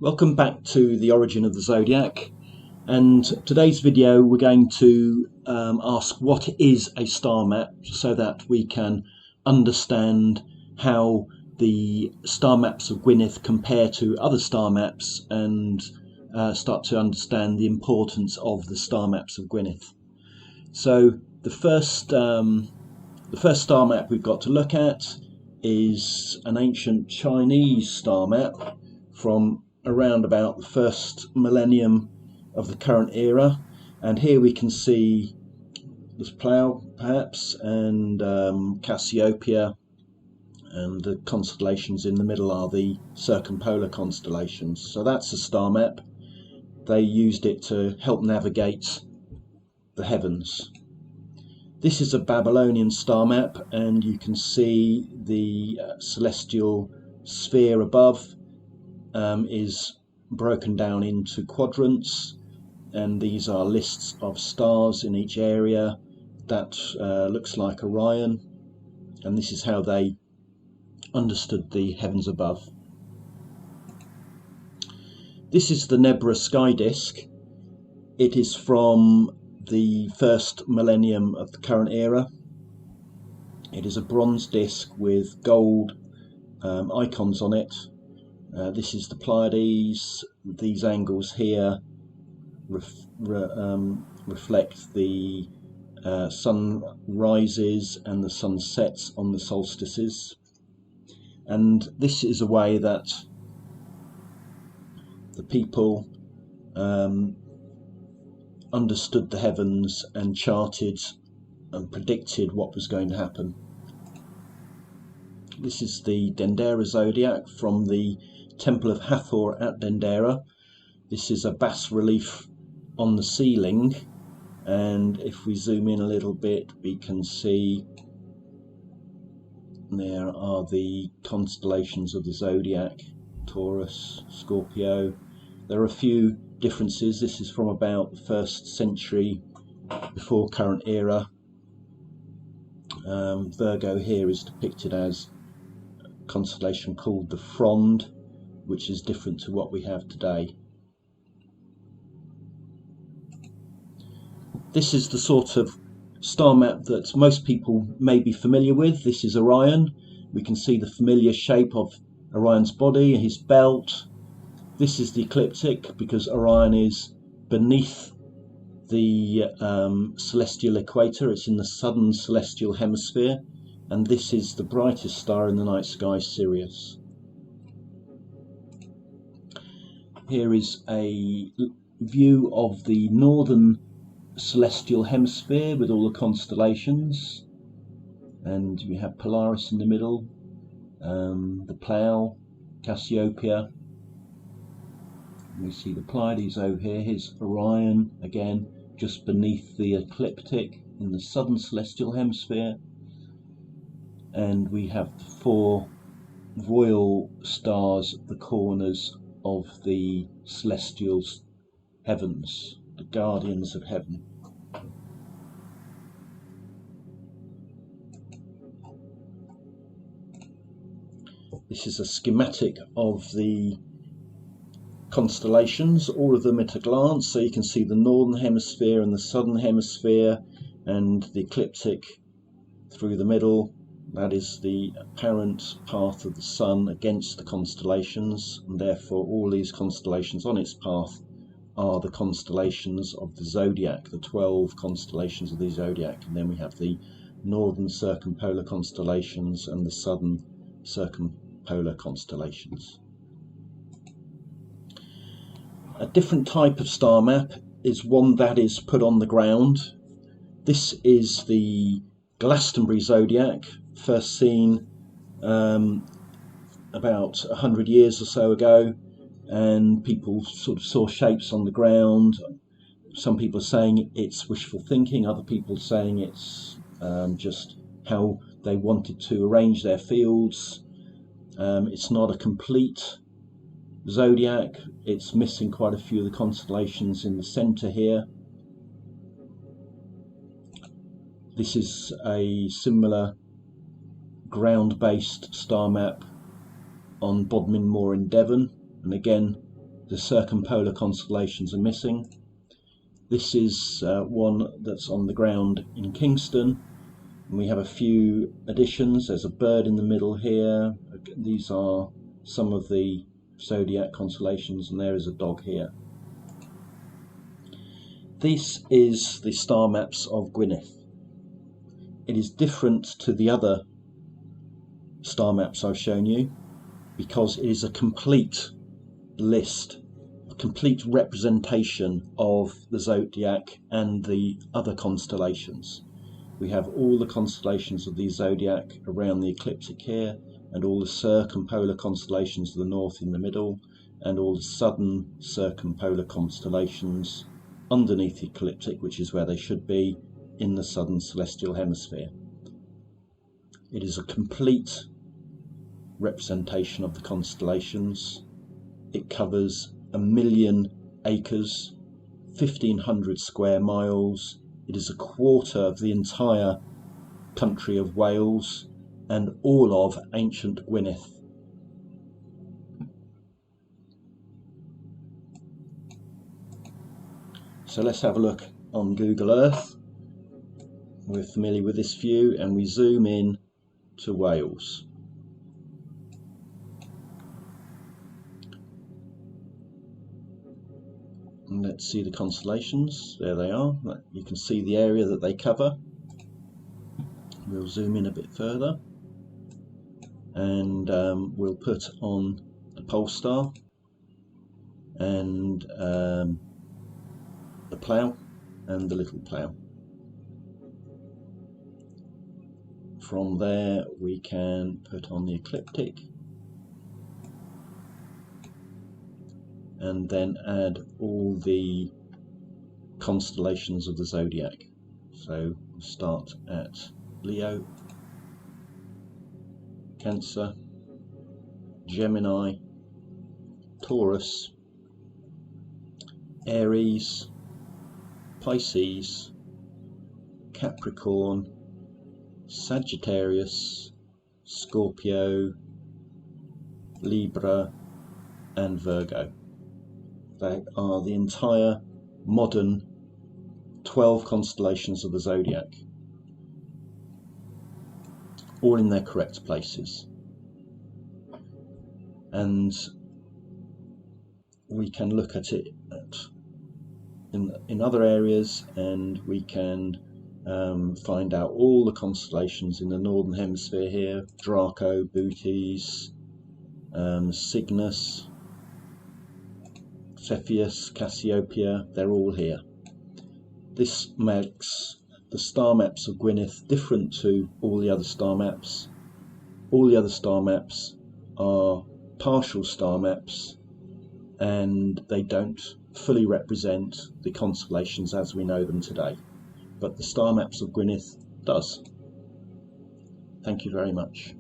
Welcome back to the origin of the Zodiac, and today's video we're going to ask what is a star map so that we can understand how the star maps of Gwynedd compare to other star maps and start to understand the importance of the star maps of Gwynedd. So the first star map we've got to look at is an ancient Chinese star map from around about the first millennium of the current era, and here we can see this Plough perhaps, and Cassiopeia, and the constellations in the middle are the circumpolar constellations. So that's a star map. They used it to help navigate the heavens. This is a Babylonian star map, and you can see the celestial sphere above is broken down into quadrants, and these are lists of stars in each area. That looks like Orion, and this is how they understood the heavens above. This is the Nebra sky disk. It is from the first millennium of the current era. It is a bronze disk with gold icons on it. This is the Pleiades. These angles here reflect the sun rises and the sun sets on the solstices, and this is a way that the people understood the heavens and charted and predicted what was going to happen. This is the Dendera Zodiac from the Temple of Hathor at Dendera. This is a bas-relief on the ceiling, and if we zoom in a little bit we can see there are the constellations of the Zodiac: Taurus, Scorpio. There are a few differences. This is from about the 1st century before current era. Virgo here is depicted as a constellation called the Frond, which is different to what we have today. This is the sort of star map that most people may be familiar with. This is Orion. We can see the familiar shape of Orion's body, his belt. This is the ecliptic, because Orion is beneath the celestial equator. It's in the southern celestial hemisphere, and this is the brightest star in the night sky, Sirius. Here is a view of the northern celestial hemisphere with all the constellations, and we have Polaris in the middle, the Plough, Cassiopeia. We see the Pleiades over here. Here's Orion again, just beneath the ecliptic in the southern celestial hemisphere, and we have the 4 royal stars at the corners of the celestial heavens, the guardians of heaven. This is a schematic of the constellations, all of them at a glance, so you can see the northern hemisphere and the southern hemisphere, and the ecliptic through the middle. That is the apparent path of the sun against the constellations, and therefore all these constellations on its path are the constellations of the Zodiac, the 12 constellations of the Zodiac. And then we have the northern circumpolar constellations and the southern circumpolar constellations. A different type of star map is one that is put on the ground. This is the Glastonbury Zodiac, first seen about 100 years or so ago, and people sort of saw shapes on the ground. Some people are saying it's wishful thinking, other people saying it's just how they wanted to arrange their fields. It's not a complete Zodiac. It's missing quite a few of the constellations in the centre here. This is a similar ground-based star map on Bodmin Moor in Devon, and again The circumpolar constellations are missing. This is one that's on the ground in Kingston, and we have a few additions. There's a bird in the middle here. These are some of the Zodiac constellations, and there is a dog here. This is the star maps of Gwynedd. It is different to the other star maps I've shown you because it is a complete list, a complete representation of the Zodiac and the other constellations. We have all the constellations of the Zodiac around the ecliptic here, and all the circumpolar constellations to the north in the middle, and all the southern circumpolar constellations underneath the ecliptic, which is where they should be, in the southern celestial hemisphere. It is a complete representation of the constellations. It covers 1 million acres, 1,500 square miles. It is a quarter of the entire country of Wales and all of ancient Gwynedd. So let's have a look on Google Earth. We're familiar with this view, and we zoom in to Wales. And let's see the constellations. There they are. You can see the area that they cover. We'll zoom in a bit further, and we'll put on the pole star and the plough and the little plough. From there we can put on the ecliptic and then add all the constellations of the Zodiac. So we'll start at Leo, Cancer, Gemini, Taurus, Aries, Pisces, Capricorn, Sagittarius, Scorpio, Libra and Virgo. They are the entire modern 12 constellations of the Zodiac, all in their correct places. And we can look at it in other areas, and we can find out all the constellations in the northern hemisphere here: Draco, Bootes, Cygnus, Cepheus, Cassiopeia. They're all here. This makes the star maps of Gwynedd different to all the other star maps. All the other star maps are partial star maps, and they don't fully represent the constellations as we know them today. But the star maps of Gwynedd does. Thank you very much.